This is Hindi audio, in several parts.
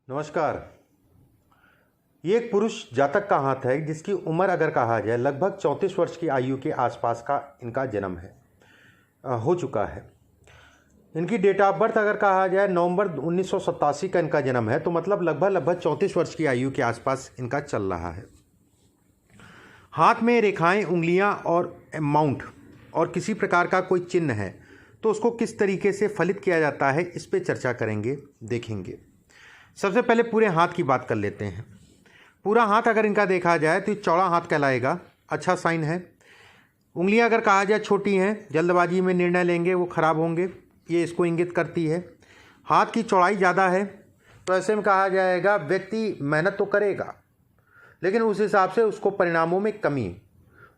नमस्कार। ये एक पुरुष जातक का हाथ है जिसकी उम्र अगर कहा जाए लगभग 34 वर्ष की आयु के आसपास का इनका जन्म हो चुका है। इनकी डेट ऑफ बर्थ अगर कहा जाए नवंबर 1987 का इनका जन्म है, तो मतलब लगभग 34 वर्ष की आयु के आसपास इनका चल रहा है। हाथ में रेखाएं, उंगलियां और माउंट और किसी प्रकार का कोई चिन्ह है तो उसको किस तरीके से फलित किया जाता है, इस पे चर्चा करेंगे, देखेंगे। सबसे पहले पूरे हाथ की बात कर लेते हैं। पूरा हाथ अगर इनका देखा जाए तो चौड़ा हाथ कहलाएगा, अच्छा साइन है। उंगलियां अगर कहा जाए छोटी हैं, जल्दबाजी में निर्णय लेंगे वो खराब होंगे, ये इसको इंगित करती है। हाथ की चौड़ाई ज़्यादा है तो ऐसे में कहा जाएगा व्यक्ति मेहनत तो करेगा लेकिन उस हिसाब से उसको परिणामों में कमी,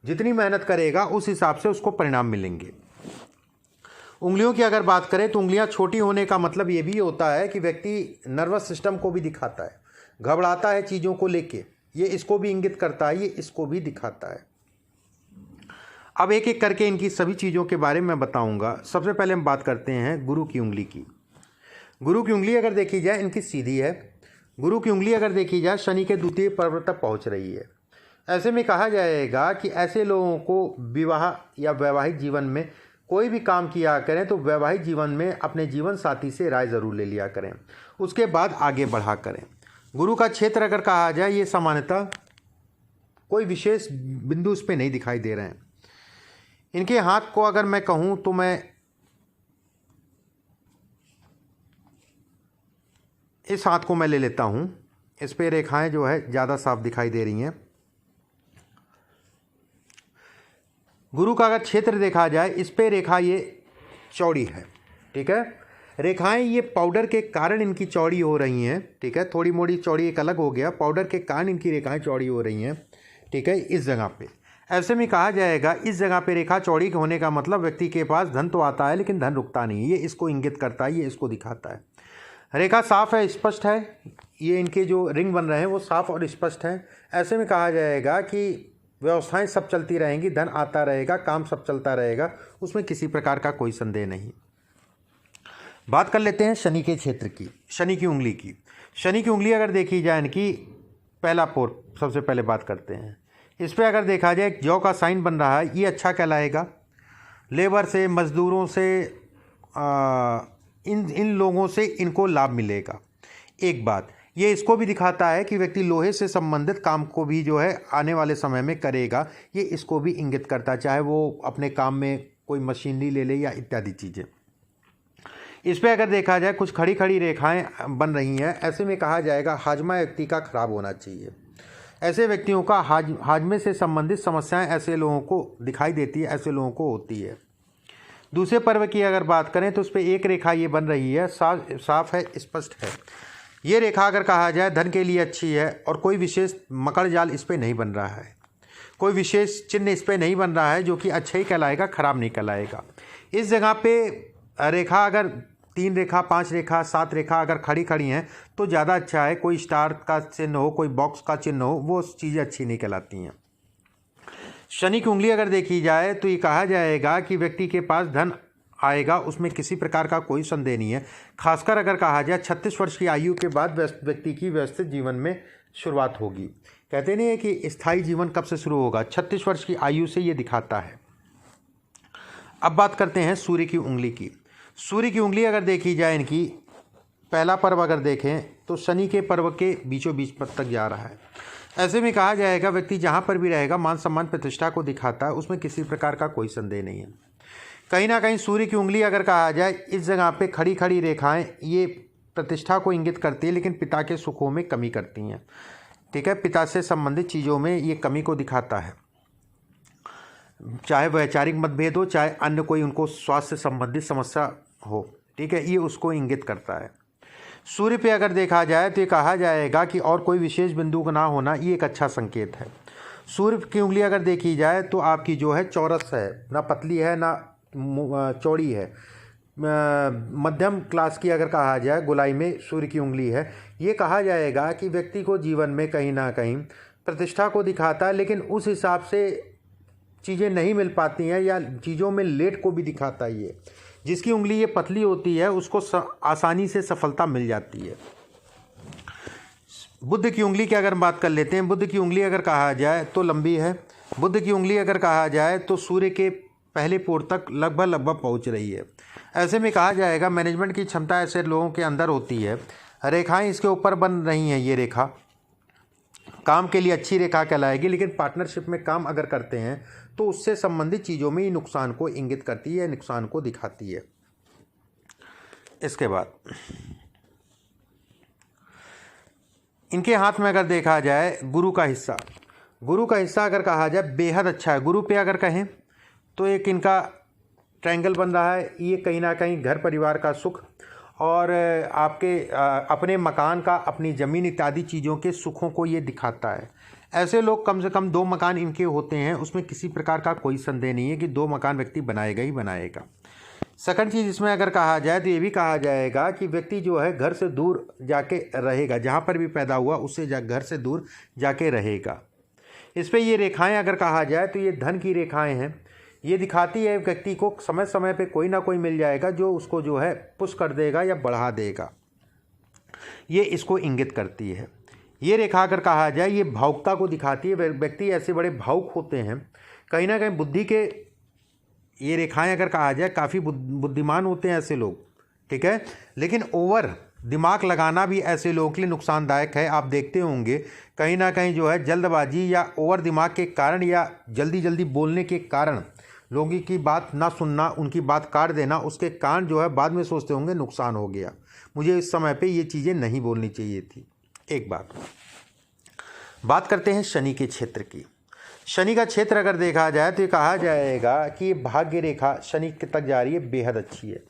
जितनी मेहनत करेगा उस हिसाब से उसको परिणाम मिलेंगे। उंगलियों की अगर बात करें तो उंगलियां छोटी होने का मतलब ये भी होता है कि व्यक्ति नर्वस सिस्टम को भी दिखाता है, घबराता है चीज़ों को लेके, ये इसको भी इंगित करता है, ये इसको भी दिखाता है। अब एक एक करके इनकी सभी चीज़ों के बारे में बताऊंगा। सबसे पहले हम बात करते हैं गुरु की उंगली की। गुरु की उंगली अगर देखी जाए इनकी सीधी है। गुरु की उंगली अगर देखी जाए शनि के द्वितीय पर्वत तक पहुँच रही है। ऐसे में कहा जाएगा कि ऐसे लोगों को विवाह या वैवाहिक जीवन में कोई भी काम किया करें तो वैवाहिक जीवन में अपने जीवन साथी से राय ज़रूर ले लिया करें, उसके बाद आगे बढ़ा करें। गुरु का क्षेत्र अगर कहा जाए ये सामान्यतः कोई विशेष बिंदु उस पर नहीं दिखाई दे रहे हैं। इनके हाथ को अगर मैं कहूँ तो मैं इस हाथ को मैं ले लेता हूँ, इस पे रेखाएं जो है ज़्यादा साफ दिखाई दे रही हैं। गुरु का अगर क्षेत्र देखा जाए इस पे रेखा ये चौड़ी है, ठीक है। रेखाएं ये पाउडर के कारण इनकी चौड़ी हो रही हैं, ठीक है। थोड़ी मोड़ी चौड़ी एक अलग हो गया, पाउडर के कारण इनकी रेखाएं चौड़ी हो रही हैं, ठीक है, इस जगह पे। ऐसे में कहा जाएगा इस जगह पे रेखा चौड़ी होने का मतलब व्यक्ति के पास धन तो आता है लेकिन धन रुकता नहीं, ये इसको इंगित करता है, ये इसको दिखाता है। रेखा साफ है, स्पष्ट है, ये इनके जो रिंग बन रहे हैं वो साफ और स्पष्ट हैं। ऐसे में कहा जाएगा कि व्यवस्थाएं सब चलती रहेंगी, धन आता रहेगा, काम सब चलता रहेगा, उसमें किसी प्रकार का कोई संदेह नहीं। बात कर लेते हैं शनि के क्षेत्र की, शनि की उंगली की। शनि की उंगली अगर देखी जाए इनकी पहला पोर, सबसे पहले बात करते हैं इस पर। अगर देखा जाए जौ का साइन बन रहा है, ये अच्छा कहलाएगा। लेबर से, मजदूरों से, इन लोगों से इनको लाभ मिलेगा। एक बात ये इसको भी दिखाता है कि व्यक्ति लोहे से संबंधित काम को भी जो है आने वाले समय में करेगा, ये इसको भी इंगित करता है, चाहे वो अपने काम में कोई मशीनरी ले ले या इत्यादि चीज़ें। इस पर अगर देखा जाए कुछ खड़ी खड़ी रेखाएं बन रही हैं, ऐसे में कहा जाएगा हाजमा व्यक्ति का खराब होना चाहिए। ऐसे व्यक्तियों का हाजमे से संबंधित समस्याएं ऐसे लोगों को दिखाई देती है, ऐसे लोगों को होती है। दूसरे पर्व की अगर बात करें तो उस पर एक रेखा ये बन रही है, साफ है, स्पष्ट है। ये रेखा अगर कहा जाए धन के लिए अच्छी है और कोई विशेष मकड़ जाल इस पर नहीं बन रहा है, कोई विशेष चिन्ह इस पर नहीं बन रहा है, जो कि अच्छा ही कहलाएगा, खराब नहीं कहलाएगा। इस जगह पे रेखा अगर 3 रेखा, 5 रेखा, 7 रेखा अगर खड़ी खड़ी हैं तो ज़्यादा अच्छा है। कोई स्टार का चिन्ह हो, कोई बॉक्स का चिन्ह हो, वो चीज़ें अच्छी नहीं कहलाती हैं। शनि की उंगली अगर देखी जाए तो ये कहा जाएगा कि व्यक्ति के पास धन आएगा, उसमें किसी प्रकार का कोई संदेह नहीं है। खासकर अगर कहा जाए 36 वर्ष की आयु के बाद व्यक्ति की व्यवस्थित जीवन में शुरुआत होगी। कहते नहीं है कि स्थायी जीवन कब से शुरू होगा, 36 वर्ष की आयु से ये दिखाता है। अब बात करते हैं सूर्य की उंगली की। सूर्य की उंगली अगर देखी जाए इनकी पहला पर्व अगर देखें तो शनि के पर्व के बीचों बीच तक जा रहा है। ऐसे में कहा जाएगा व्यक्ति जहाँ पर भी रहेगा मान सम्मान प्रतिष्ठा को दिखाता है, उसमें किसी प्रकार का कोई संदेह नहीं है। कहीं ना कहीं सूर्य की उंगली अगर कहा जाए इस जगह पे खड़ी खड़ी रेखाएं ये प्रतिष्ठा को इंगित करती है लेकिन पिता के सुखों में कमी करती हैं, ठीक है। पिता से संबंधित चीज़ों में ये कमी को दिखाता है, चाहे वैचारिक मतभेद हो, चाहे अन्य कोई उनको स्वास्थ्य संबंधित समस्या हो, ठीक है, ये उसको इंगित करता है। सूर्य पे अगर देखा जाए तो ये कहा जाएगा कि और कोई विशेष बिंदु का ना होना ये एक अच्छा संकेत है। सूर्य की उंगली अगर देखी जाए तो आपकी जो है चौरस है, ना पतली है ना चौड़ी है, मध्यम क्लास की अगर कहा जाए गोलाई में सूर्य की उंगली है। ये कहा जाएगा कि व्यक्ति को जीवन में कहीं ना कहीं प्रतिष्ठा को दिखाता है लेकिन उस हिसाब से चीज़ें नहीं मिल पाती हैं या चीज़ों में लेट को भी दिखाता है। ये जिसकी उंगली ये पतली होती है उसको आसानी से सफलता मिल जाती है। बुध की उंगली की अगर हम बात कर लेते हैं, बुध की उंगली अगर कहा जाए तो लंबी है। बुध की उंगली अगर कहा जाए तो सूर्य के पहले पोर तक लगभग पहुंच रही है। ऐसे में कहा जाएगा मैनेजमेंट की क्षमता ऐसे लोगों के अंदर होती है। रेखाएं इसके ऊपर बन रही हैं, ये रेखा काम के लिए अच्छी रेखा कहलाएगी, लेकिन पार्टनरशिप में काम अगर करते हैं तो उससे संबंधित चीज़ों में नुकसान को इंगित करती है, नुकसान को दिखाती है। इसके बाद इनके हाथ में अगर देखा जाए गुरु का हिस्सा, गुरु का हिस्सा अगर कहा जाए बेहद अच्छा है। गुरु पे अगर कहें तो एक इनका ट्रायंगल बन रहा है, ये कहीं ना कहीं घर परिवार का सुख और आपके अपने मकान का, अपनी ज़मीन इत्यादि चीज़ों के सुखों को ये दिखाता है। ऐसे लोग कम से कम 2 मकान इनके होते हैं, उसमें किसी प्रकार का कोई संदेह नहीं है कि 2 मकान व्यक्ति बनाएगा ही बनाएगा। सेकंड चीज़ इसमें अगर कहा जाए तो ये भी कहा जाएगा कि व्यक्ति जो है घर से दूर जाके रहेगा, जहाँ पर भी पैदा हुआ उससे घर से दूर जाके रहेगा। इस पर ये रेखाएं अगर कहा जाए तो ये धन की रेखाएं हैं। ये दिखाती है व्यक्ति को समय समय पे कोई ना कोई मिल जाएगा जो उसको जो है पुश कर देगा या बढ़ा देगा, ये इसको इंगित करती है। ये रेखा अगर कहा जाए ये भावुकता को दिखाती है। व्यक्ति ऐसे बड़े भावुक होते हैं, कहीं ना कहीं बुद्धि के, ये रेखाएं अगर कहा जाए काफ़ी बुद्धिमान होते हैं ऐसे लोग, ठीक है, लेकिन ओवर दिमाग लगाना भी ऐसे लोगों के लिए नुकसानदायक है। आप देखते होंगे कहीं ना कहीं जो है जल्दबाजी या ओवर दिमाग के कारण या जल्दी जल्दी बोलने के कारण लोगों की बात ना सुनना, उनकी बात काट देना, उसके कारण जो है बाद में सोचते होंगे नुकसान हो गया, मुझे इस समय पे ये चीज़ें नहीं बोलनी चाहिए थी। एक बात करते हैं शनि के क्षेत्र की। शनि का क्षेत्र अगर देखा जाए तो ये कहा जाएगा कि भाग्य रेखा शनि तक जा रही है, बेहद अच्छी है।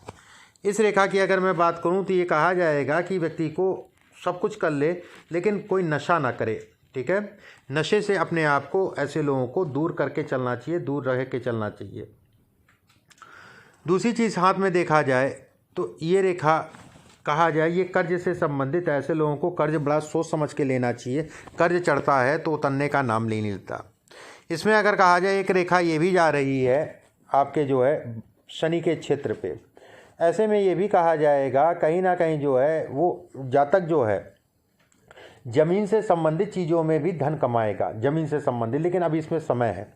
इस रेखा की अगर मैं बात करूं तो ये कहा जाएगा कि व्यक्ति को सब कुछ कर ले लेकिन कोई नशा ना करे, ठीक है। नशे से अपने आप को ऐसे लोगों को दूर करके चलना चाहिए, दूर रह के चलना चाहिए। दूसरी चीज़ हाथ में देखा जाए तो ये रेखा कहा जाए ये कर्ज से संबंधित, ऐसे लोगों को कर्ज बड़ा सोच समझ के लेना चाहिए। कर्ज चढ़ता है तो उतरने का नाम नहीं लेता। इसमें अगर कहा जाए एक रेखा ये भी जा रही है आपके जो है शनि के क्षेत्र पे। ऐसे में ये भी कहा जाएगा कहीं ना कहीं जो है वो जातक जो है ज़मीन से संबंधित चीज़ों में भी धन कमाएगा, ज़मीन से संबंधित, लेकिन अभी इसमें समय है।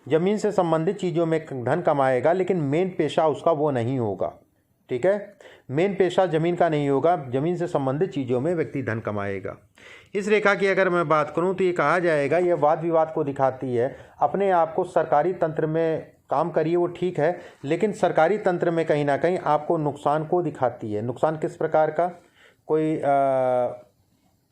ज़मीन से संबंधित चीज़ों में धन कमाएगा लेकिन मेन पेशा उसका वो नहीं होगा, ठीक है। मेन पेशा ज़मीन का नहीं होगा, ज़मीन से संबंधित चीज़ों में व्यक्ति धन कमाएगा। इस रेखा की अगर मैं बात करूं तो ये कहा जाएगा ये वाद विवाद को दिखाती है। अपने आप को सरकारी तंत्र में काम करिए वो ठीक है, लेकिन सरकारी तंत्र में कहीं ना कहीं आपको नुकसान को दिखाती है। नुकसान किस प्रकार का,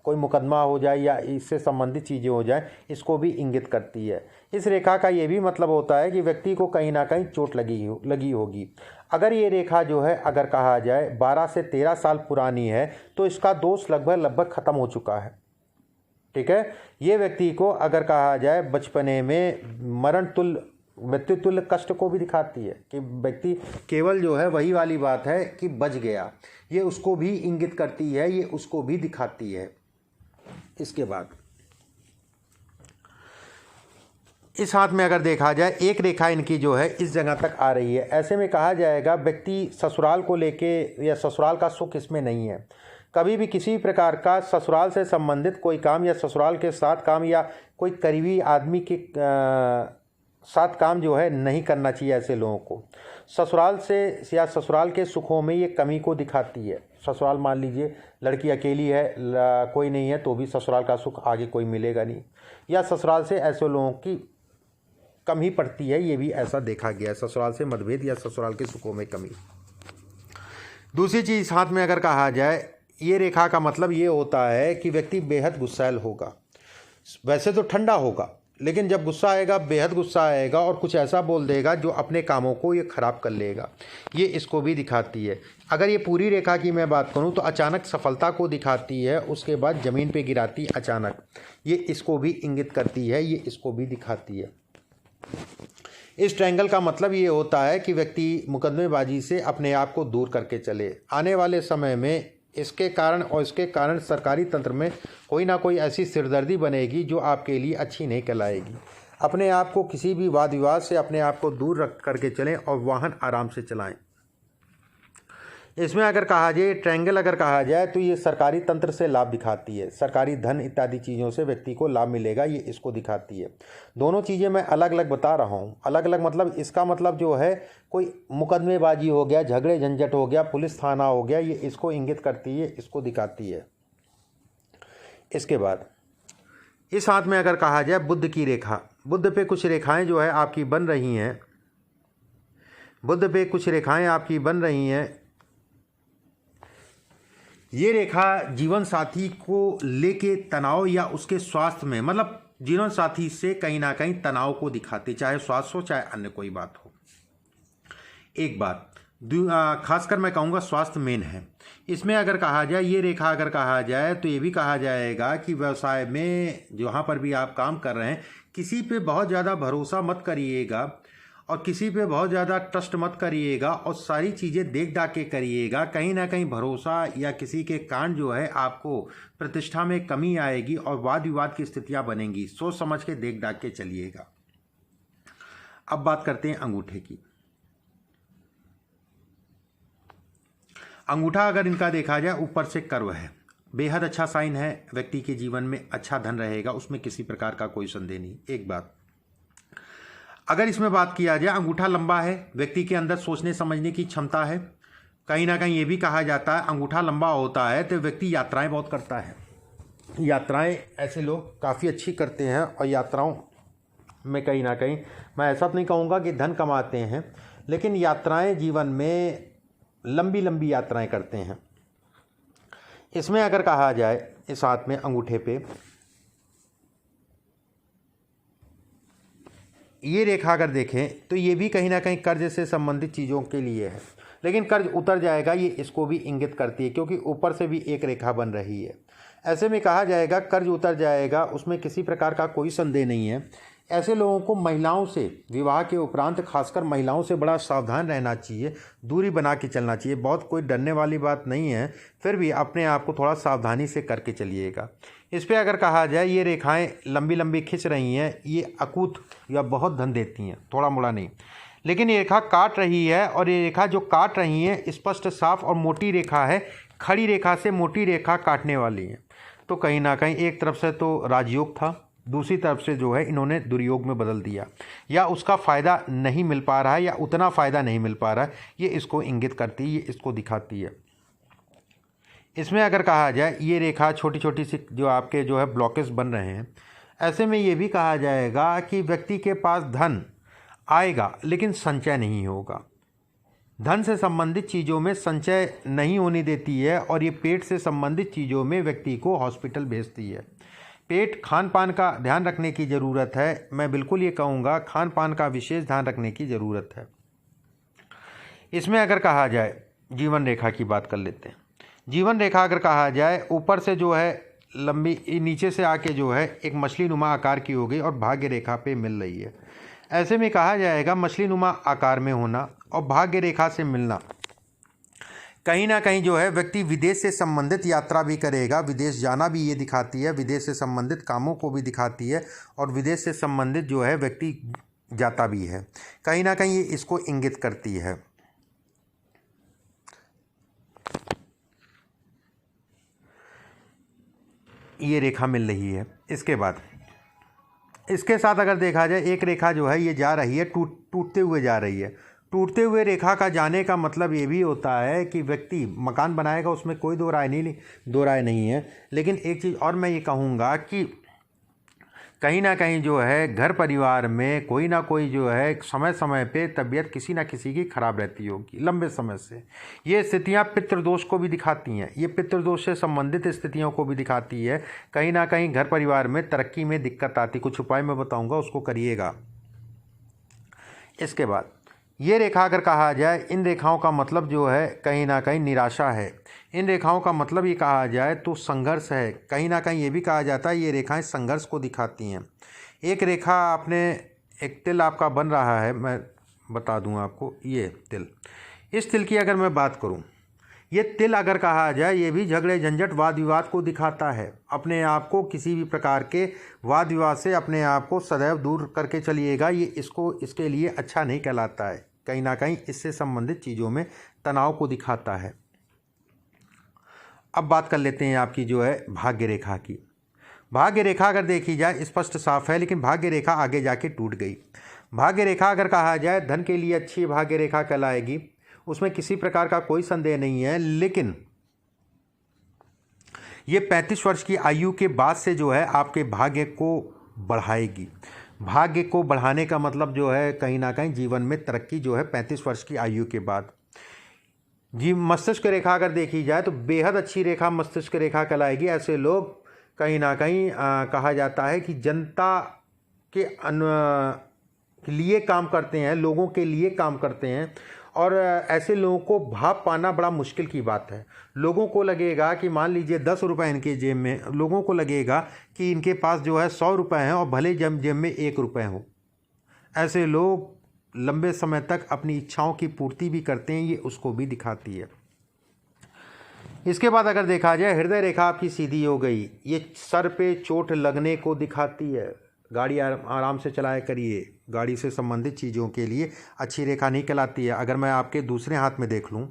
कोई मुकदमा हो जाए या इससे संबंधित चीज़ें हो जाए, इसको भी इंगित करती है। इस रेखा का ये भी मतलब होता है कि व्यक्ति को कहीं ना कहीं चोट लगी होगी। अगर ये रेखा जो है अगर कहा जाए 12 से 13 साल पुरानी है तो इसका दोष लगभग ख़त्म हो चुका है, ठीक है। ये व्यक्ति को अगर कहा जाए बचपने में मरण तुल्य, मृत्यु तुल्य कष्ट को भी दिखाती है कि व्यक्ति केवल जो है वही वाली बात है कि बच गया, ये उसको भी इंगित करती है, ये उसको भी दिखाती है। इसके बाद इस हाथ में अगर देखा जाए एक रेखा इनकी जो है इस जगह तक आ रही है। ऐसे में कहा जाएगा व्यक्ति ससुराल को लेके या ससुराल का सुख इसमें नहीं है। कभी भी किसी प्रकार का ससुराल से संबंधित कोई काम या ससुराल के साथ काम या कोई करीबी आदमी के साथ काम जो है नहीं करना चाहिए। ऐसे लोगों को ससुराल से या ससुराल के सुखों में ये कमी को दिखाती है। ससुराल मान लीजिए लड़की अकेली है, कोई नहीं है, तो भी ससुराल का सुख आगे कोई मिलेगा नहीं, या ससुराल से ऐसे लोगों की कम ही पड़ती है, ये भी ऐसा देखा गया है। ससुराल से मतभेद या ससुराल के सुखों में कमी। दूसरी चीज़ हाथ में अगर कहा जाए ये रेखा का मतलब ये होता है कि व्यक्ति बेहद गुस्सैल होगा। वैसे तो ठंडा होगा, लेकिन जब गुस्सा आएगा बेहद गुस्सा आएगा और कुछ ऐसा बोल देगा जो अपने कामों को ये खराब कर लेगा, ये इसको भी दिखाती है। अगर ये पूरी रेखा की मैं बात करूं तो अचानक सफलता को दिखाती है, उसके बाद ज़मीन पे गिराती अचानक, ये इसको भी इंगित करती है, ये इसको भी दिखाती है। इस ट्रायंगल का मतलब ये होता है कि व्यक्ति मुकदमेबाजी से अपने आप को दूर करके चले। आने वाले समय में इसके कारण सरकारी तंत्र में कोई ना कोई ऐसी सिरदर्दी बनेगी जो आपके लिए अच्छी नहीं कहलाएगी। अपने आप को किसी भी वाद विवाद से अपने आप को दूर रख करके चलें और वाहन आराम से चलाएं। इसमें अगर कहा जाए ट्रायंगल अगर कहा जाए तो ये सरकारी तंत्र से लाभ दिखाती है, सरकारी धन इत्यादि चीज़ों से व्यक्ति को लाभ मिलेगा, ये इसको दिखाती है। दोनों चीज़ें मैं अलग अलग बता रहा हूँ। अलग अलग मतलब इसका मतलब जो है कोई मुकदमेबाजी हो गया, झगड़े झंझट हो गया, पुलिस थाना हो गया, ये इसको इंगित करती है, इसको दिखाती है। इसके बाद इस हाथ में अगर कहा जाए बुद्ध की रेखा, बुद्ध पे कुछ रेखाएं जो है आपकी बन रही हैं, बुद्ध पे कुछ रेखाएं आपकी बन रही हैं। ये रेखा जीवन साथी को लेके तनाव या उसके स्वास्थ्य में, मतलब जीवन साथी से कहीं ना कहीं तनाव को दिखाती, चाहे स्वास्थ्य हो चाहे अन्य कोई बात हो। एक बात खासकर मैं कहूँगा स्वास्थ्य मेन है। इसमें अगर कहा जाए ये रेखा अगर कहा जाए तो ये भी कहा जाएगा कि व्यवसाय में जहाँ पर भी आप काम कर रहे हैं किसी पे बहुत ज़्यादा भरोसा मत करिएगा और किसी पे बहुत ज़्यादा ट्रस्ट मत करिएगा और सारी चीज़ें देख दाख के करिएगा। कहीं ना कहीं भरोसा या किसी के कारण जो है आपको प्रतिष्ठा में कमी आएगी और वाद विवाद की स्थितियां बनेंगी। सोच समझ के देख दाख के चलिएगा। अब बात करते हैं अंगूठे की। अंगूठा अगर इनका देखा जाए ऊपर से कर्व है, बेहद अच्छा साइन है, व्यक्ति के जीवन में अच्छा धन रहेगा, उसमें किसी प्रकार का कोई संदेह नहीं। एक बात अगर इसमें बात किया जाए अंगूठा लंबा है, व्यक्ति के अंदर सोचने समझने की क्षमता है। कहीं ना कहीं ये भी कहा जाता है अंगूठा लंबा होता है तो व्यक्ति यात्राएं बहुत करता है। यात्राएं ऐसे लोग काफ़ी अच्छी करते हैं और यात्राओं में कहीं ना कहीं मैं ऐसा तो नहीं कहूँगा कि धन कमाते हैं, लेकिन यात्राएं जीवन में लंबी लंबी यात्राएं करते हैं। इसमें अगर कहा जाए इस हाथ में अंगूठे पे ये रेखा अगर देखें तो ये भी कहीं ना कहीं कर्ज से संबंधित चीज़ों के लिए है, लेकिन कर्ज उतर जाएगा, ये इसको भी इंगित करती है क्योंकि ऊपर से भी एक रेखा बन रही है। ऐसे में कहा जाएगा कर्ज उतर जाएगा, उसमें किसी प्रकार का कोई संदेह नहीं है। ऐसे लोगों को महिलाओं से विवाह के उपरांत खासकर महिलाओं से बड़ा सावधान रहना चाहिए, दूरी बना के चलना चाहिए। बहुत कोई डरने वाली बात नहीं है, फिर भी अपने आप को थोड़ा सावधानी से करके चलिएगा। इस पर अगर कहा जाए ये रेखाएं लंबी लंबी खिंच रही हैं, ये अकूत या बहुत धन देती हैं, थोड़ा मोड़ा नहीं। लेकिन ये रेखा काट रही है और ये रेखा जो काट रही है स्पष्ट साफ और मोटी रेखा है, खड़ी रेखा से मोटी रेखा काटने वाली है। तो कहीं ना कहीं एक तरफ से तो राजयोग था, दूसरी तरफ से जो है इन्होंने दुर्योग में बदल दिया, या उसका फ़ायदा नहीं मिल पा रहा है या उतना फ़ायदा नहीं मिल पा रहा है, ये इसको इंगित करती है, ये इसको दिखाती है। इसमें अगर कहा जाए ये रेखा छोटी छोटी सी जो आपके जो है ब्लॉकेज बन रहे हैं, ऐसे में ये भी कहा जाएगा कि व्यक्ति के पास धन आएगा लेकिन संचय नहीं होगा। धन से संबंधित चीज़ों में संचय नहीं होने देती है और ये पेट से संबंधित चीज़ों में व्यक्ति को हॉस्पिटल भेजती है। पेट खान पान का ध्यान रखने की ज़रूरत है, मैं बिल्कुल ये कहूँगा खान पान का विशेष ध्यान रखने की ज़रूरत है। इसमें अगर कहा जाए जीवन रेखा की बात कर लेते हैं। जीवन रेखा अगर कहा जाए ऊपर से जो है लंबी, नीचे से आके जो है एक मछली नुमा आकार की हो गई और भाग्य रेखा पे मिल रही है। ऐसे में कहा जाएगा मछली नुमा आकार में होना और भाग्य रेखा से मिलना, कहीं ना कहीं जो है व्यक्ति विदेश से संबंधित यात्रा भी करेगा। विदेश जाना भी ये दिखाती है, विदेश से संबंधित कामों को भी दिखाती है और विदेश से संबंधित जो है व्यक्ति जाता भी है, कहीं ना कहीं ये इसको इंगित करती है। ये रेखा मिल रही है। इसके बाद इसके साथ अगर देखा जाए एक रेखा जो है ये जा रही है टूटते हुए जा रही है। टूटते हुए रेखा का जाने का मतलब ये भी होता है कि व्यक्ति मकान बनाएगा, उसमें कोई दो राय नहीं है। लेकिन एक चीज़ और मैं ये कहूँगा कि कहीं ना कहीं जो है घर परिवार में कोई ना कोई जो है समय समय पे तबीयत किसी ना किसी की खराब रहती होगी लंबे समय से। ये स्थितियाँ पितृदोष को भी दिखाती हैं, ये पितृदोष से संबंधित स्थितियों को भी दिखाती है। कहीं ना कहीं घर परिवार में तरक्की में दिक्कत आती, कुछ उपाय मैं बताऊँगा, उसको करिएगा। इसके बाद ये रेखा अगर कहा जाए, इन रेखाओं का मतलब जो है कहीं ना कहीं निराशा है। इन रेखाओं का मतलब ये कहा जाए तो संघर्ष है। कहीं ना कहीं ये भी कहा जाता है ये रेखाएं संघर्ष को दिखाती हैं। एक रेखा आपने, एक तिल आपका बन रहा है, मैं बता दूं आपको, ये तिल, इस तिल की अगर मैं बात करूं, ये तिल अगर कहा जाए ये भी झगड़े झंझट वाद विवाद को दिखाता है। अपने आप को किसी भी प्रकार के वाद विवाद से अपने आप को सदैव दूर करके चलिएगा, ये इसके लिए अच्छा नहीं कहलाता है। कहीं ना कहीं इससे संबंधित चीज़ों में तनाव को दिखाता है। अब बात कर लेते हैं आपकी जो है भाग्य रेखा की। भाग्य रेखा अगर देखी जाए स्पष्ट साफ है, लेकिन भाग्य रेखा आगे जाके टूट गई। भाग्य रेखा अगर कहा जाए धन के लिए अच्छी भाग्य रेखा कहलाएगी, उसमें किसी प्रकार का कोई संदेह नहीं है। लेकिन ये 35 वर्ष की आयु के बाद से जो है आपके भाग्य को बढ़ाएगी। भाग्य को बढ़ाने का मतलब जो है कहीं ना कहीं जीवन में तरक्की जो है 35 वर्ष की आयु के बाद। जी मस्तिष्क रेखा अगर देखी जाए तो बेहद अच्छी रेखा मस्तिष्क रेखा कहलाएगी। ऐसे लोग कहीं ना कहीं कहा जाता है कि जनता के लिए काम करते हैं, लोगों के लिए काम करते हैं, और ऐसे लोगों को भाव पाना बड़ा मुश्किल की बात है। लोगों को लगेगा कि मान लीजिए 10 रुपये इनके जेब में, लोगों को लगेगा कि इनके पास जो है 100 रुपये हैं और भले जेब में 1 रुपये हो। ऐसे लोग लंबे समय तक अपनी इच्छाओं की पूर्ति भी करते हैं, ये उसको भी दिखाती है। इसके बाद अगर देखा जाए हृदय रेखा आपकी सीधी हो गई, ये सर पे चोट लगने को दिखाती है। गाड़ी आराम से चलाया करिए, गाड़ी से संबंधित चीज़ों के लिए अच्छी रेखा नहीं कहलाती है। अगर मैं आपके दूसरे हाथ में देख लूँ,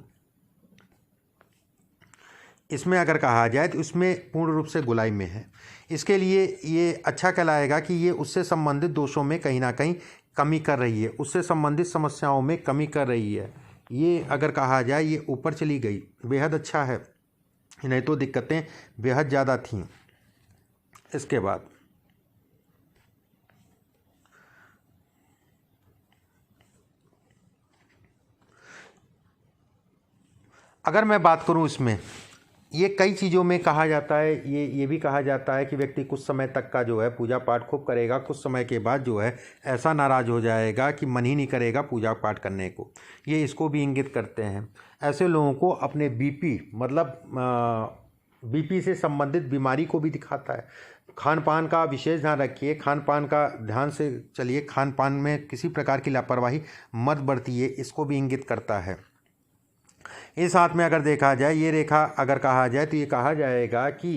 इसमें अगर कहा जाए तो इसमें पूर्ण रूप से गुलाई में है। इसके लिए ये अच्छा कहलाएगा कि ये उससे संबंधित दोषों में कहीं ना कहीं कमी कर रही है, उससे संबंधित समस्याओं में कमी कर रही है। ये अगर कहा जाए ये ऊपर चली गई, बेहद अच्छा है, नहीं तो दिक्कतें बेहद ज़्यादा थीं। इसके बाद अगर मैं बात करूं, इसमें ये कई चीज़ों में कहा जाता है, ये भी कहा जाता है कि व्यक्ति कुछ समय तक का जो है पूजा पाठ खूब करेगा, कुछ समय के बाद जो है ऐसा नाराज़ हो जाएगा कि मन ही नहीं करेगा पूजा पाठ करने को। ये इसको भी इंगित करते हैं। ऐसे लोगों को अपने बीपी मतलब बीपी से संबंधित बीमारी को भी दिखाता है। खान पान का विशेष ध्यान रखिए, खान पान का ध्यान से चलिए, खान पान में किसी प्रकार की लापरवाही मत बरतिए, इसको भी इंगित करता है। इस हाथ में अगर देखा जाए ये रेखा अगर कहा जाए तो ये कहा जाएगा कि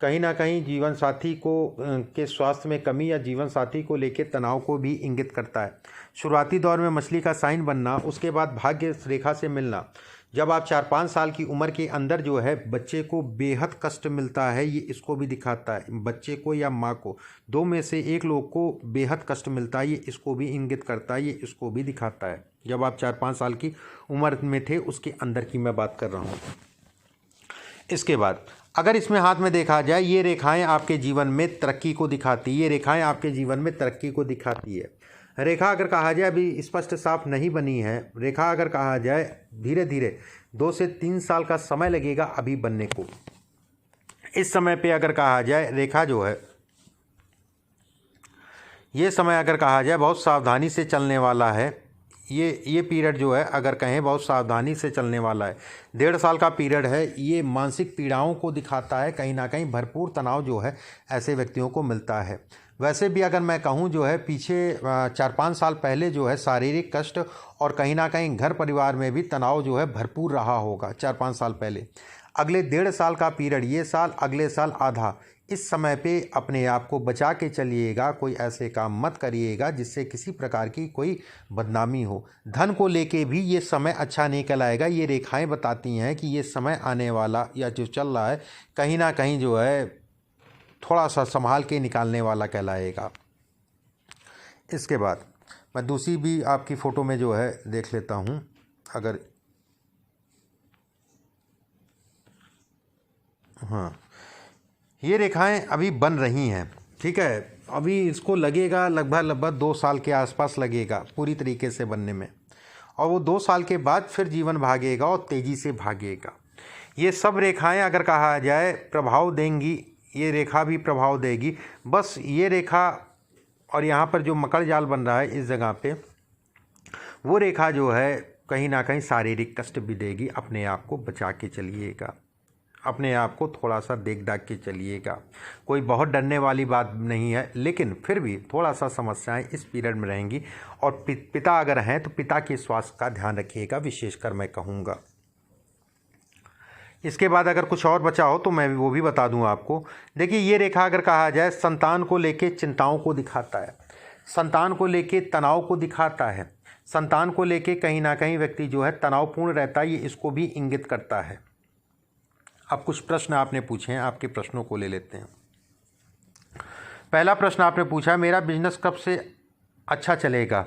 कहीं ना कहीं जीवन साथी को के स्वास्थ्य में कमी या जीवन साथी को लेकर तनाव को भी इंगित करता है। शुरुआती दौर में मछली का साइन बनना, उसके बाद भाग्य रेखा से मिलना। जब आप 4-5 साल की उम्र के अंदर जो है बच्चे को बेहद कष्ट मिलता है, ये इसको भी दिखाता है। बच्चे को या माँ को, दो में से एक लोग को बेहद कष्ट मिलता है, ये इसको भी इंगित करता है, ये इसको भी दिखाता है। जब आप 4-5 साल की उम्र में थे उसके अंदर की मैं बात कर रहा हूँ। इसके बाद अगर इसमें हाथ में देखा जाए ये रेखाएं आपके जीवन में तरक्की को दिखाती है, ये रेखाएं आपके जीवन में तरक्की को दिखाती है। रेखा अगर कहा जाए अभी स्पष्ट साफ नहीं बनी है, रेखा अगर कहा जाए धीरे धीरे 2 से 3 साल का समय लगेगा अभी बनने को। इस समय पे अगर कहा जाए रेखा जो है, ये समय अगर कहा जाए बहुत सावधानी से चलने वाला है। ये पीरियड जो है अगर कहें बहुत सावधानी से चलने वाला है। 1.5 साल का पीरियड है। ये मानसिक पीड़ाओं को दिखाता है, कहीं ना कहीं भरपूर तनाव जो है ऐसे व्यक्तियों को मिलता है। वैसे भी अगर मैं कहूँ जो है पीछे 4-5 साल पहले जो है शारीरिक कष्ट और कहीं ना कहीं घर परिवार में भी तनाव जो है भरपूर रहा होगा 4-5 साल पहले। अगले 1.5 साल का पीरियड, ये साल अगले साल आधा, इस समय पे अपने आप को बचा के चलिएगा। कोई ऐसे काम मत करिएगा जिससे किसी प्रकार की कोई बदनामी हो। धन को लेके भी ये समय अच्छा नहीं कहलाएगा। ये रेखाएं बताती हैं कि ये समय आने वाला या जो चल रहा है कहीं ना कहीं जो है थोड़ा सा संभाल के निकालने वाला कहलाएगा। इसके बाद मैं दूसरी भी आपकी फ़ोटो में जो है देख लेता हूँ। अगर हाँ, ये रेखाएं अभी बन रही हैं, ठीक है। अभी इसको लगेगा लगभग 2 साल के आसपास लगेगा पूरी तरीके से बनने में, और वो 2 साल के बाद फिर जीवन भागेगा और तेज़ी से भागेगा। ये सब रेखाएं अगर कहा जाए प्रभाव देंगी, ये रेखा भी प्रभाव देगी। बस ये रेखा और यहाँ पर जो मकर जाल बन रहा है इस जगह पे, वो रेखा जो है कहीं ना कहीं शारीरिक कष्ट भी देगी। अपने आप को बचा के चलिएगा, अपने आप को थोड़ा सा देख दाख के चलिएगा। कोई बहुत डरने वाली बात नहीं है, लेकिन फिर भी थोड़ा सा समस्याएं इस पीरियड में रहेंगी। और पिता अगर हैं तो पिता के स्वास्थ्य का ध्यान रखिएगा, विशेषकर मैं कहूँगा। इसके बाद अगर कुछ और बचा हो तो मैं वो भी बता दूं आपको। देखिए ये रेखा अगर कहा जाए संतान को लेके चिंताओं को दिखाता है, संतान को लेके तनाव को दिखाता है। संतान को लेके कहीं ना कहीं व्यक्ति जो है तनावपूर्ण रहता है, ये इसको भी इंगित करता है। अब कुछ प्रश्न आपने पूछे हैं, आपके प्रश्नों को ले लेते हैं। पहला प्रश्न आपने पूछा, मेरा बिजनेस कब से अच्छा चलेगा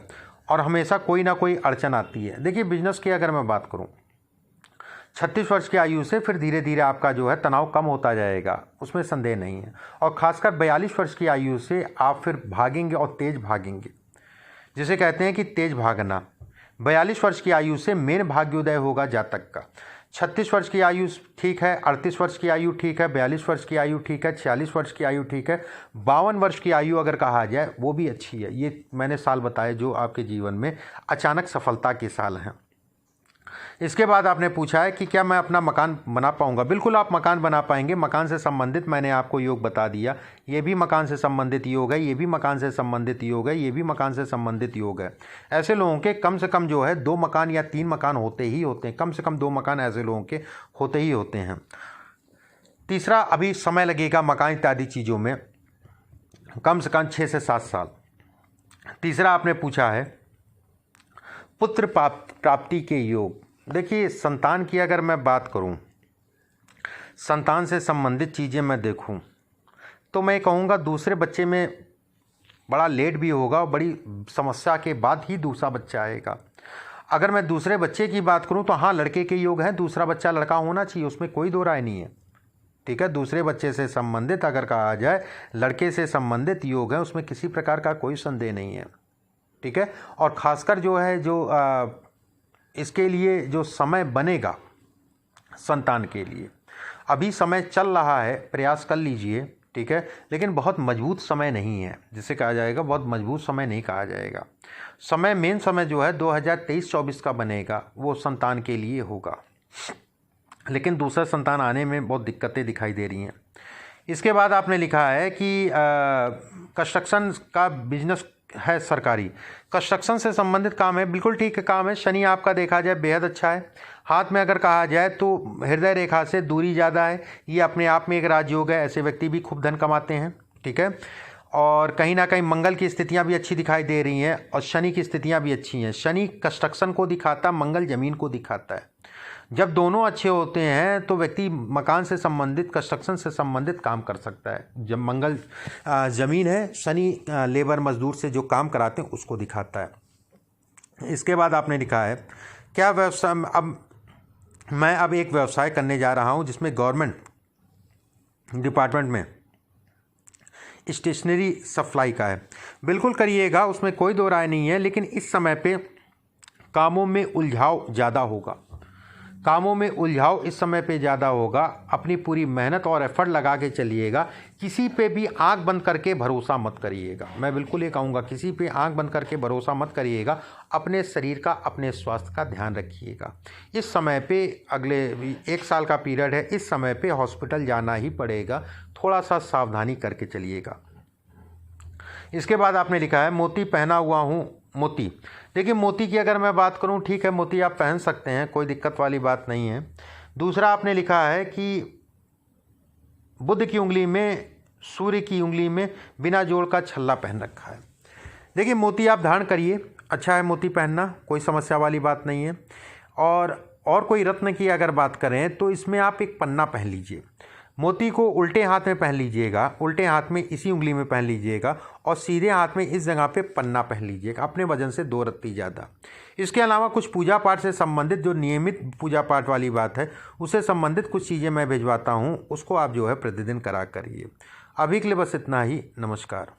और हमेशा कोई ना कोई अड़चन आती है। देखिए, बिजनेस की अगर मैं बात करूं, 36 वर्ष की आयु से फिर धीरे धीरे आपका जो है तनाव कम होता जाएगा, उसमें संदेह नहीं है। और ख़ासकर 42 वर्ष की आयु से आप फिर भागेंगे और तेज़ भागेंगे, जिसे कहते हैं कि तेज़ भागना। 42 वर्ष की आयु से मेन भाग्योदय होगा जातक का। 36 वर्ष की आयु ठीक है, 38 वर्ष की आयु ठीक है, 42 वर्ष की आयु ठीक है, 46 वर्ष की आयु ठीक है, 52 वर्ष की आयु अगर कहा जाए वो भी अच्छी है। ये मैंने साल बताए जो आपके जीवन में अचानक सफलता के साल हैं। इसके बाद आपने पूछा है कि क्या मैं अपना मकान बना पाऊंगा। बिल्कुल आप मकान बना पाएंगे। मकान से संबंधित मैंने आपको योग बता दिया, ये भी मकान से संबंधित योग है, ये भी मकान से संबंधित योग है, ये भी मकान से संबंधित योग है। ऐसे लोगों के कम से कम जो है 2 मकान या 3 मकान होते ही होते हैं, कम से कम 2 मकान ऐसे लोगों के होते ही होते हैं। तीसरा, अभी समय लगेगा मकान इत्यादि चीज़ों में, कम से कम 6 से 7 साल। तीसरा आपने पूछा है पुत्र प्राप्ति के योग। देखिए, संतान की अगर मैं बात करूं, संतान से संबंधित चीज़ें मैं देखूं, तो मैं कहूँगा दूसरे बच्चे में बड़ा लेट भी होगा और बड़ी समस्या के बाद ही दूसरा बच्चा आएगा। अगर मैं दूसरे बच्चे की बात करूं तो हाँ, लड़के के योग हैं, दूसरा बच्चा लड़का होना चाहिए, उसमें कोई दो राय नहीं है। ठीक है, दूसरे बच्चे से संबंधित अगर कहा जाए, लड़के से संबंधित योग है, उसमें किसी प्रकार का कोई संदेह नहीं है। ठीक है, और ख़ासकर जो है जो इसके लिए जो समय बनेगा संतान के लिए, अभी समय चल रहा है, प्रयास कर लीजिए। ठीक है, लेकिन बहुत मजबूत समय नहीं है, जिसे कहा जाएगा बहुत मजबूत समय नहीं कहा जाएगा। समय, मेन समय जो है 2023-24 का बनेगा, वो संतान के लिए होगा, लेकिन दूसरा संतान आने में बहुत दिक्कतें दिखाई दे रही हैं। इसके बाद आपने लिखा है कि कंस्ट्रक्शन का बिजनेस है, सरकारी कंस्ट्रक्शन से संबंधित काम है। बिल्कुल ठीक है, काम है। शनि आपका देखा जाए बेहद अच्छा है। हाथ में अगर कहा जाए तो हृदय रेखा से दूरी ज़्यादा है, ये अपने आप में एक राजयोग है। ऐसे व्यक्ति भी खूब धन कमाते हैं। ठीक है, और कहीं ना कहीं मंगल की स्थितियां भी अच्छी दिखाई दे रही हैं और शनि की स्थितियां भी अच्छी हैं। शनि कंस्ट्रक्शन को दिखाता, मंगल जमीन को दिखाता है। जब दोनों अच्छे होते हैं तो व्यक्ति मकान से संबंधित, कंस्ट्रक्शन से संबंधित काम कर सकता है। जब मंगल ज़मीन है, शनि लेबर मजदूर से जो काम कराते हैं उसको दिखाता है। इसके बाद आपने लिखा है क्या व्यवसाय, मैं अब एक व्यवसाय करने जा रहा हूं जिसमें गवर्नमेंट डिपार्टमेंट में स्टेशनरी सप्लाई का है। बिल्कुल करिएगा, उसमें कोई दो राय नहीं है, लेकिन इस समय पे कामों में उलझाव ज़्यादा होगा। कामों में उलझाव इस समय पे ज़्यादा होगा। अपनी पूरी मेहनत और एफर्ट लगा के चलिएगा। किसी पे भी आंख बंद करके भरोसा मत करिएगा। मैं बिल्कुल ये कहूँगा, किसी पे आंख बंद करके भरोसा मत करिएगा। अपने शरीर का, अपने स्वास्थ्य का ध्यान रखिएगा। इस समय पे, अगले 1 साल का पीरियड है, इस समय पे हॉस्पिटल जाना ही पड़ेगा। थोड़ा सा सावधानी करके चलिएगा। इसके बाद आपने लिखा है मोती पहना हुआ हूँ। मोती, देखिए मोती की अगर मैं बात करूं, ठीक है, मोती आप पहन सकते हैं, कोई दिक्कत वाली बात नहीं है। दूसरा आपने लिखा है कि बुध की उंगली में, सूर्य की उंगली में बिना जोड़ का छल्ला पहन रखा है। देखिए मोती आप धारण करिए, अच्छा है मोती पहनना, कोई समस्या वाली बात नहीं है। और कोई रत्न की अगर बात करें तो इसमें आप एक पन्ना पहन लीजिए। मोती को उल्टे हाथ में पहन लीजिएगा, उल्टे हाथ में इसी उंगली में पहन लीजिएगा, और सीधे हाथ में इस जगह पे पन्ना पहन लीजिएगा, अपने वजन से 2 रत्ती ज़्यादा। इसके अलावा कुछ पूजा पाठ से संबंधित, जो नियमित पूजा पाठ वाली बात है, उससे संबंधित कुछ चीज़ें मैं भिजवाता हूँ, उसको आप जो है प्रतिदिन करा करिए। अभी के लिए बस इतना ही। नमस्कार।